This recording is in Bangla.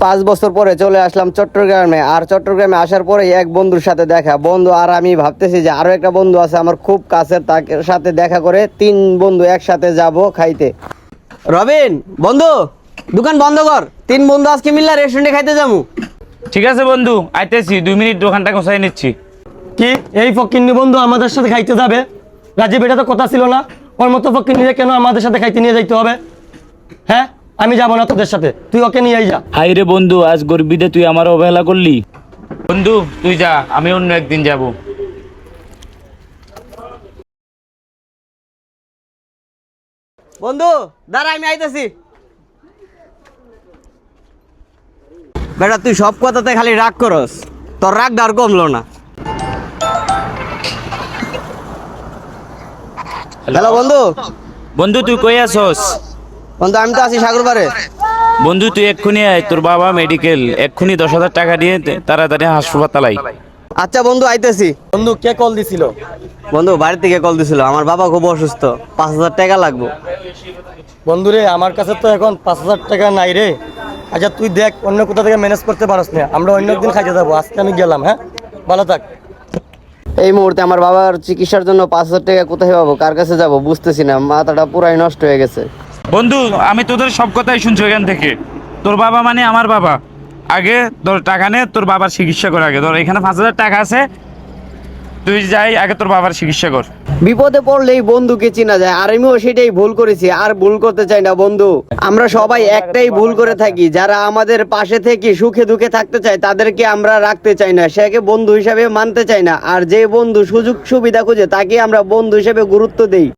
5 বছর পরে চলে আসলাম চট্টগ্রামে। আর চট্টগ্রামে আসার পরে এক বন্ধুর সাথে দেখা, বন্ধু আর আমি ভাবতেছি যে আরো একটা বন্ধু আছে আমার খুব কাছের, তার সাথে দেখা করে 3 বন্ধু একসাথে যাব খাইতে। রবিন বন্ধু, দোকান বন্ধ কর, 3 বন্ধু আজকে মিল্লা রেস্টুরেন্টে খাইতে যাবো। ঠিক আছে বন্ধু, আইতেছি, 2 মিনিট দোকানটা গোছাই নিচ্ছি। কি এই ফকিন্নি বন্ধু আমাদের সাথে খাইতে যাবে? রাজীব, এটা তো কথা ছিল না। ওর মতো ফকিন্নিরে কেন আমাদের সাথে খাইতে নিয়ে যাইতে হবে? হ্যাঁ, আমি যাবো না তোদের সাথে, তুই ওকে নিয়েই যা। হাই রে বন্ধু, আজ গর্বিতে তুই আমার অবহেলা করলি। বন্ধু তুই যা, আমি অন্য একদিন যাব। বন্ধু দাঁড়া, আমি আইতেছি। বেটা তুই সব কথাতে খালি রাগ করস, তোর রাগটা আর কমলো না। হ্যালো বন্ধু। বন্ধু তুই কই আছস? বন্ধু আমি তো আছি সাগরপাড়ে। বন্ধু তুই এক্ষুনি আয়, তোর বাবা মেডিকেল, এক্ষুনি 10,000 টাকা দিয়ে তাড়াতাড়ি হাসপাতাল আই। আচ্ছা বন্ধু আইতেছি। বন্ধু কে কল দিছিল? বন্ধু বাড়ি থেকে কল দিছিল, আমার বাবা খুব অসুস্থ, 5,000 টাকা লাগবে। বন্ধু রে, আমার কাছে তো এখন 5,000 টাকা নাই রে। আচ্ছা তুই দেখ অন্য কোথা থেকে ম্যানেজ করতে পারস না, আমরা অন্য একদিন খাইতে যাবো, আজকে আমি গেলাম। হ্যাঁ, ভালো থাক। এই মুহূর্তে আমার বাবার চিকিৎসার জন্য 5,000 টাকা কোথায় পাবো, কার কাছে যাব বুঝতেছি না, মাথাটা পুরাই নষ্ট হয়ে গেছে। বন্ধু আমি তোদের সব কথাই শুনছি এখান থেকে। তোর বাবা মানে আমার বাবা, আগে তোর টাকা নে, তোর বাবার চিকিৎসা কর। আগে তোর এখানে 5,000 টাকা আছে, তুই যাই আগে তোর বাবার চিকিৎসা কর। বিপদে পড়লেই বন্ধুকে চেনা যায়, আর আমিও সেটাই ভুল করেছি, আর ভুল করতে চাই না বন্ধু। আমরা সবাই একটাই ভুল করে থাকি, যারা আমাদের পাশে থেকে সুখে দুঃখে থাকতে চায় তাদেরকে আমরা রাখতে চাই না, সেকে বন্ধু হিসাবে মানতে চাই না। আর যে বন্ধু সুযোগ সুবিধা খুঁজে তাকে আমরা বন্ধু হিসেবে গুরুত্ব দেই।